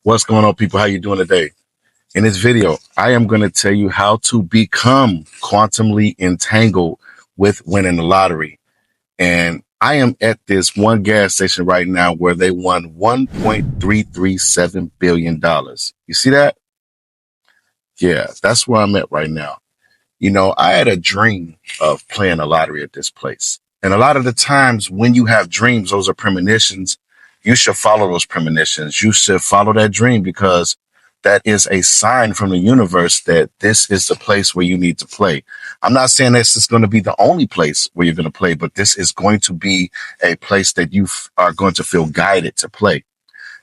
What's going on, people? How you doing today? In this video, I am going to tell you how to become quantumly entangled with winning the lottery. And I am at this one gas station right now where they won $1.337 billion. You see that? Yeah, that's where I'm at right now. I had a dream of playing the lottery at this place. And a lot of the times when you have dreams, those are premonitions. You should follow those premonitions. You should follow that dream because that is a sign from the universe that this is the place where you need to play. I'm not saying this is going to be the only place where you're going to play, but this is going to be a place that you are going to feel guided to play.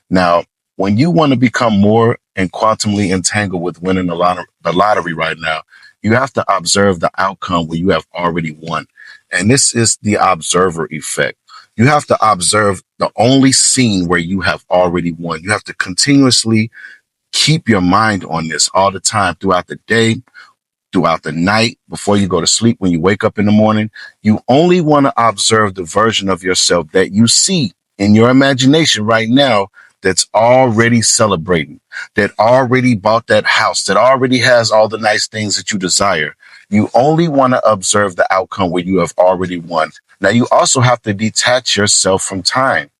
Now, when you want to become more and quantumly entangled with winning the lottery right now, you have to observe the outcome where you have already won. And this is the observer effect. You have to observe the only scene where you have already won. You have to continuously keep your mind on this all the time throughout the day, throughout the night, before you go to sleep, when you wake up in the morning. You only want to observe the version of yourself that you see in your imagination right now that's already celebrating, that already bought that house, that already has all the nice things that you desire. You only want to observe the outcome where you have already won. Now, you also have to detach yourself from time.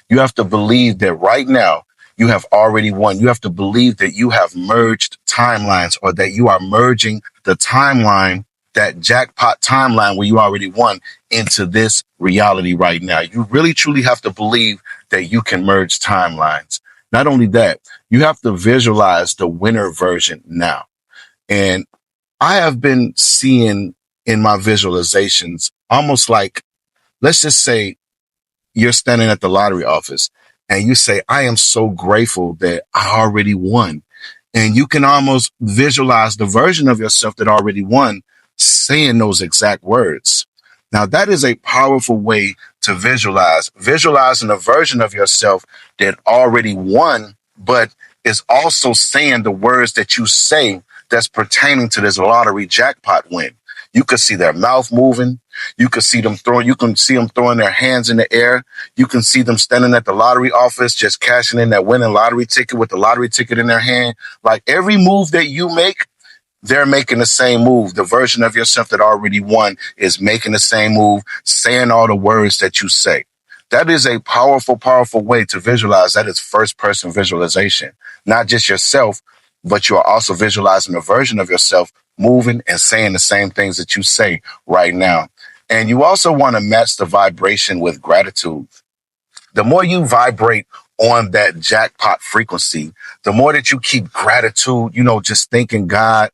You have to believe that right now you have already won. You have to believe that you have merged timelines, or that you are merging the timeline, that jackpot timeline where you already won, into this reality right now. You really truly have to believe that you can merge timelines. Not only that, you have to visualize the winner version now. And I have been seeing in my visualizations almost like, let's just say you're standing at the lottery office and you say, I am so grateful that I already won. And you can almost visualize the version of yourself that already won saying those exact words. Now, that is a powerful way to visualizing a version of yourself that already won, but is also saying the words that you say that's pertaining to this lottery jackpot win. You could see their mouth moving. You can see them throwing their hands in the air. You can see them standing at the lottery office, just cashing in that winning lottery ticket with the lottery ticket in their hand. Like every move that you make, they're making the same move. The version of yourself that already won is making the same move, saying all the words that you say. That is a powerful, powerful way to visualize. That is first person visualization, not just yourself, but you are also visualizing a version of yourself moving and saying the same things that you say right now. And you also want to match the vibration with gratitude. The more you vibrate on that jackpot frequency, the more that you keep gratitude, just thanking God,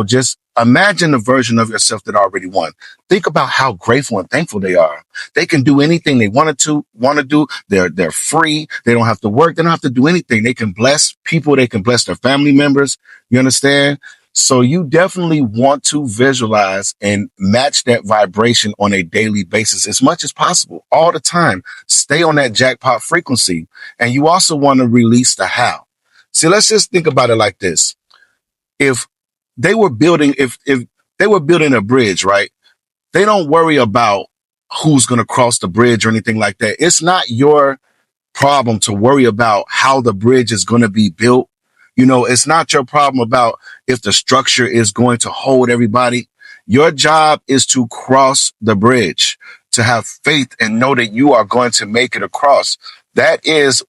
just imagine the version of yourself that already won. Think about how grateful and thankful they are. They can do anything they want to do. They're free. They don't have to work. They don't have to do anything. They can bless people. They can bless their family members. You understand? So you definitely want to visualize and match that vibration on a daily basis as much as possible, all the time. Stay on that jackpot frequency. And you also want to release the how. See, let's just think about it like this. If they were building, if they were building a bridge, right? They don't worry about who's going to cross the bridge or anything like that. It's not your problem to worry about how the bridge is going to be built. It's not your problem about if the structure is going to hold everybody. Your job is to cross the bridge, to have faith and know that you are going to make it across. That is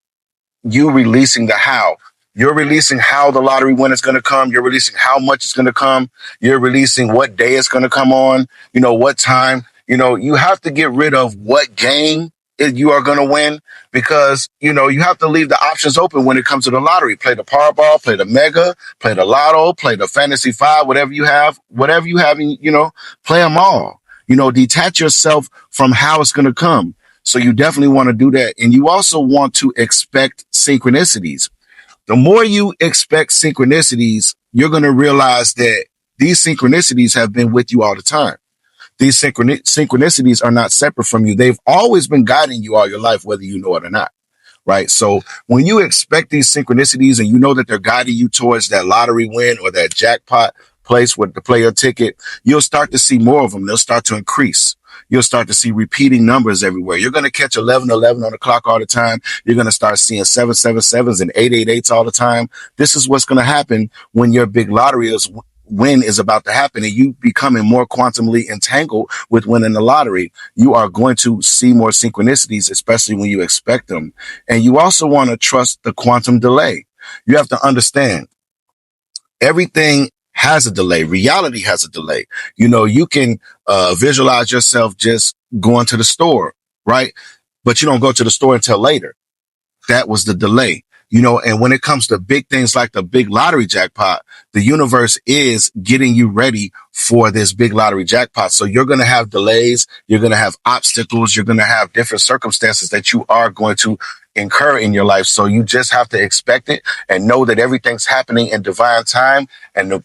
you releasing the how. You're releasing how the lottery win is going to come. You're releasing how much it's going to come. You're releasing what day it's going to come on, what time. You have to get rid of what game you are going to win, because, you have to leave the options open when it comes to the lottery. Play the Powerball, play the Mega, play the Lotto, play the Fantasy 5, whatever you have, play them all. Detach yourself from how it's going to come. So you definitely want to do that. And you also want to expect synchronicities. The more you expect synchronicities, you're going to realize that these synchronicities have been with you all the time. These synchronicities are not separate from you. They've always been guiding you all your life, whether you know it or not. Right. So when you expect these synchronicities and you know that they're guiding you towards that lottery win or that jackpot place with the player ticket, you'll start to see more of them. They'll start to increase. you'll start to see repeating numbers everywhere. You're going to catch 1111 on the clock all the time. You're going to start seeing 777s and 888s all the time. This is what's going to happen when your big lottery win is about to happen and you becoming more quantumly entangled with winning the lottery. You are going to see more synchronicities, especially when you expect them. And you also want to trust the quantum delay. You have to understand everything has a delay. Reality has a delay. You can visualize yourself just going to the store, right? But you don't go to the store until later. That was the delay. And when it comes to big things like the big lottery jackpot, the universe is getting you ready for this big lottery jackpot. So you're going to have delays. You're going to have obstacles. You're going to have different circumstances that you are going to incur in your life. So you just have to expect it and know that everything's happening in divine time. And, and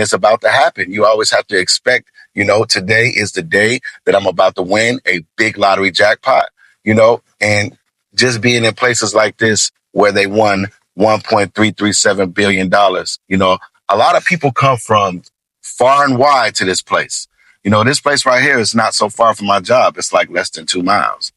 it's about to happen. You always have to expect, today is the day that I'm about to win a big lottery jackpot, and just being in places like this where they won $1.337 billion. A lot of people come from far and wide to this place. This place right here is not so far from my job. It's like less than 2 miles.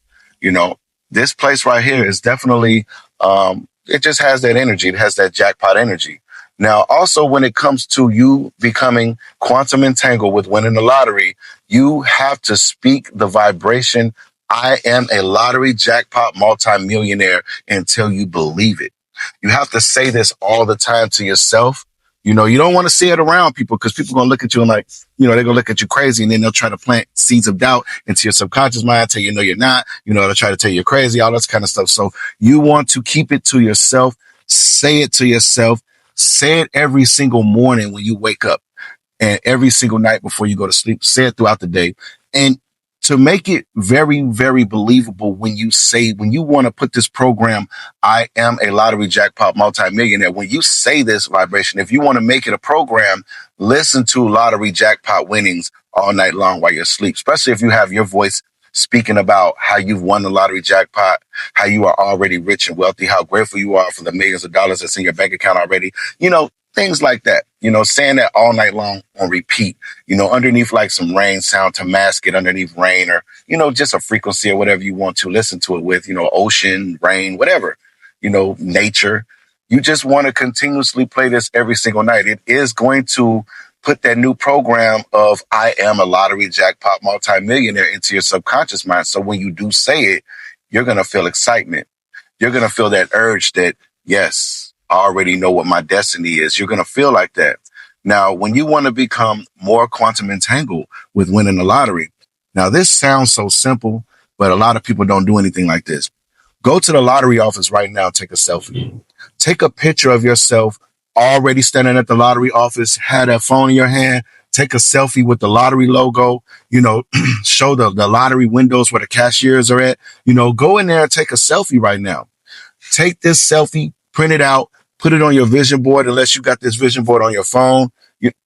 This place right here is definitely, it just has that energy. It has that jackpot energy. Now, also, when it comes to you becoming quantum entangled with winning the lottery, you have to speak the vibration, I am a lottery jackpot multimillionaire, until you believe it. You have to say this all the time to yourself. You don't want to say it around people because people are going to look at you and they're going to look at you crazy, and then they'll try to plant seeds of doubt into your subconscious mind, tell you, no, you're not, they'll try to tell you you're crazy, all this kind of stuff. So you want to keep it to yourself, say it to yourself, say it every single morning when you wake up and every single night before you go to sleep, say it throughout the day. And to make it very, very believable, when you want to put this program, I am a lottery jackpot multimillionaire, when you say this vibration, if you want to make it a program, listen to lottery jackpot winnings all night long while you're asleep, especially if you have your voice speaking about how you've won the lottery jackpot, how you are already rich and wealthy, how grateful you are for the millions of dollars that's in your bank account already, things like that, saying that all night long on repeat, underneath like some rain sound to mask it underneath rain, or, just a frequency or whatever you want to listen to it with, ocean, rain, whatever, nature. You just want to continuously play this every single night. It is going to put that new program of I am a lottery jackpot multimillionaire into your subconscious mind. So when you do say it, you're going to feel excitement. You're going to feel that urge that, yes, I already know what my destiny is. You're going to feel like that. Now, when you want to become more quantum entangled with winning the lottery, now this sounds so simple, but a lot of people don't do anything like this. Go to the lottery office right now, take a selfie. Take a picture of yourself already standing at the lottery office, have that phone in your hand, take a selfie with the lottery logo, show the lottery windows where the cashiers are at, go in there and take a selfie right now. Take this selfie, print it out, put it on your vision board, unless you got this vision board on your phone.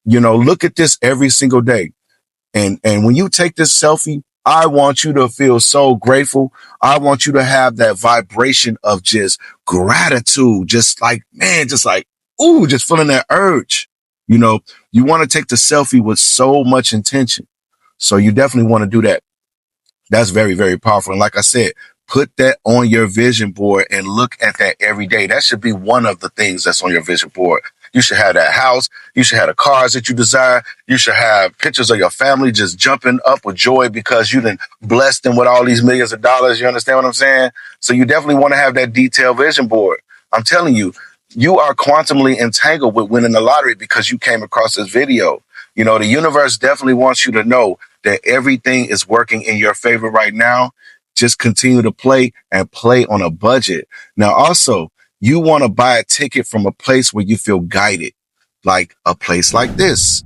Look at this every single day. And when you take this selfie, I want you to feel so grateful. I want you to have that vibration of just gratitude, just like, man, just like, ooh, just feeling that urge. You want to take the selfie with so much intention. So you definitely want to do that. That's very, very powerful. And like I said, put that on your vision board and look at that every day. That should be one of the things that's on your vision board. You should have that house. You should have the cars that you desire. You should have pictures of your family just jumping up with joy because you done blessed them with all these millions of dollars. You understand what I'm saying? So you definitely want to have that detailed vision board. I'm telling you, you are quantumly entangled with winning the lottery because you came across this video. The universe definitely wants you to know that everything is working in your favor right now. Just continue to play and play on a budget. Now, also, you want to buy a ticket from a place where you feel guided, like a place like this,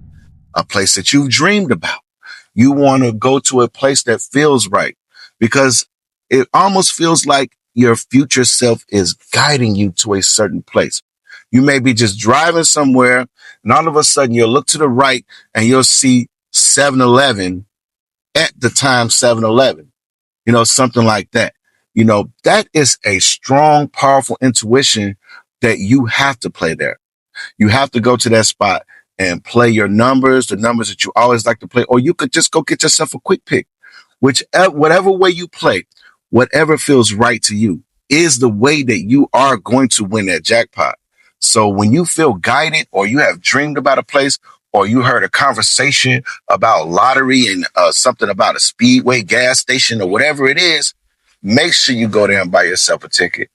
a place that you've dreamed about. You want to go to a place that feels right, because it almost feels like your future self is guiding you to a certain place. You may be just driving somewhere and all of a sudden you'll look to the right and you'll see 7-Eleven at the time 7-Eleven, something like that. That is a strong, powerful intuition that you have to play there. You have to go to that spot and play your numbers, the numbers that you always like to play, or you could just go get yourself a quick pick. whatever way you play, whatever feels right to you is the way that you are going to win that jackpot. So when you feel guided or you have dreamed about a place or you heard a conversation about lottery and something about a speedway gas station or whatever it is, make sure you go there and buy yourself a ticket.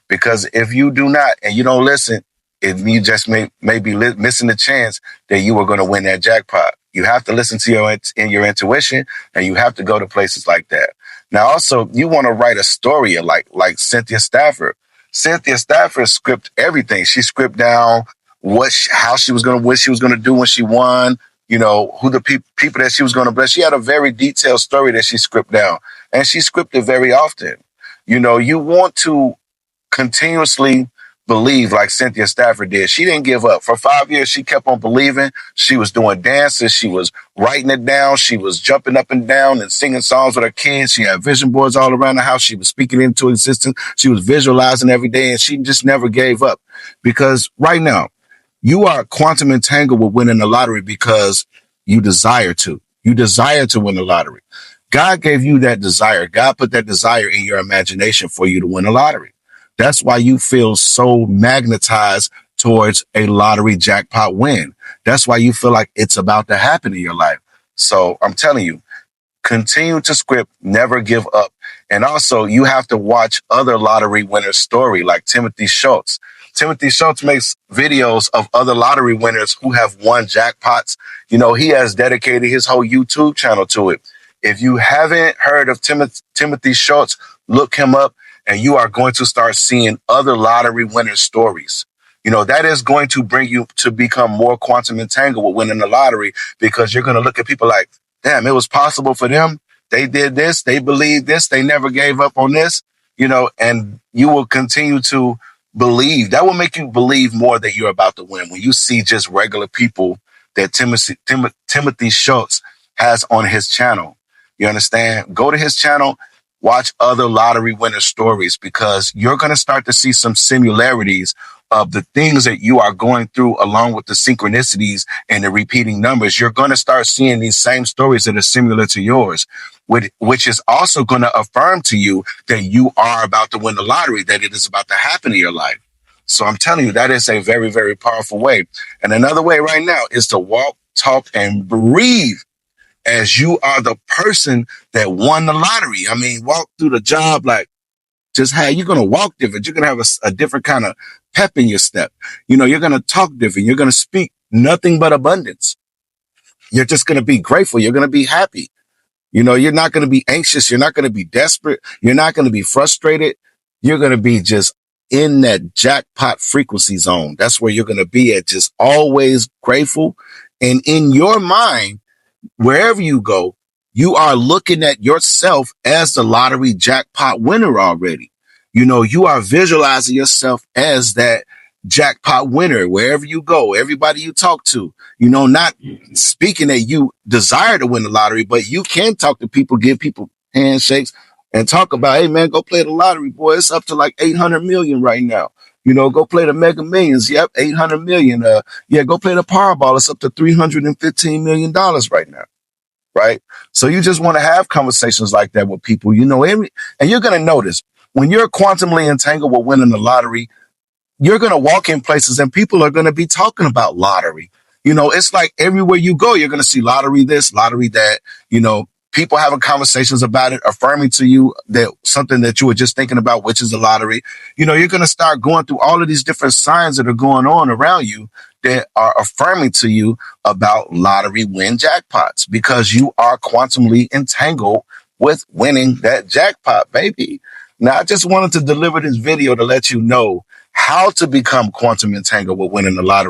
Because if you do not and you don't listen, you just may be missing the chance that you are going to win that jackpot. You have to listen to your intuition, and you have to go to places like that. Now, also, you want to write a story like Cynthia Stafford. Cynthia Stafford script everything. She script down what she was going to do when she won. You know, who the people that she was going to bless. She had a very detailed story that she scripted down, and she scripted very often. You know, you want to continuously believe like Cynthia Stafford did. She didn't give up. For 5 years, she kept on believing. She was doing dances. She was writing it down. She was jumping up and down and singing songs with her kids. She had vision boards all around the house. She was speaking into existence. She was visualizing every day, and she just never gave up. Because right now, you are quantum entangled with winning the lottery because you desire to. You desire to win the lottery. God gave you that desire. God put that desire in your imagination for you to win the lottery. That's why you feel so magnetized towards a lottery jackpot win. That's why you feel like it's about to happen in your life. So I'm telling you, continue to script, never give up. And also, you have to watch other lottery winners' story, like Timothy Schultz. Timothy Schultz makes videos of other lottery winners who have won jackpots. You know, he has dedicated his whole YouTube channel to it. If you haven't heard of Timothy Schultz, look him up. And you are going to start seeing other lottery winners' stories. You know, that is going to bring you to become more quantum entangled with winning the lottery, because you're going to look at people like, damn, it was possible for them. They did this. They believed this. They never gave up on this, you know, and you will continue to believe. That will make you believe more that you're about to win. When you see just regular people that Timothy Schultz has on his channel, you understand? Go to his channel. Watch other lottery winner stories, because you're going to start to see some similarities of the things that you are going through, along with the synchronicities and the repeating numbers. You're going to start seeing these same stories that are similar to yours, which is also going to affirm to you that you are about to win the lottery, that it is about to happen in your life. So I'm telling you, that is a very, very powerful way. And another way right now is to walk, talk, and breathe as you are the person that won the lottery. I mean, walk through the job like just how you're going to walk different. You're going to have a different kind of pep in your step. You know, you're going to talk different. You're going to speak nothing but abundance. You're just going to be grateful. You're going to be happy. You know, you're not going to be anxious. You're not going to be desperate. You're not going to be frustrated. You're going to be just in that jackpot frequency zone. That's where you're going to be at, just always grateful. And in your mind, wherever you go, you are looking at yourself as the lottery jackpot winner already. You know, you are visualizing yourself as that jackpot winner wherever you go, everybody you talk to, you know, not speaking that you desire to win the lottery, but you can talk to people, give people handshakes and talk about, hey man, go play the lottery, boy. It's up to like 800 million right now. You know, go play the Mega Millions. Yep, 800 million. Yeah, go play the Powerball. It's up to $315 million right now. Right. So you just want to have conversations like that with people, you know, and you're going to notice when you're quantumly entangled with winning the lottery, you're going to walk in places and people are going to be talking about lottery. You know, it's like everywhere you go, you're going to see lottery this, lottery that, you know, people having conversations about it, affirming to you that something that you were just thinking about, which is the lottery. You know, you're going to start going through all of these different signs that are going on around you that are affirming to you about lottery win jackpots, because you are quantumly entangled with winning that jackpot, baby. Now, I just wanted to deliver this video to let you know how to become quantum entangled with winning the lottery.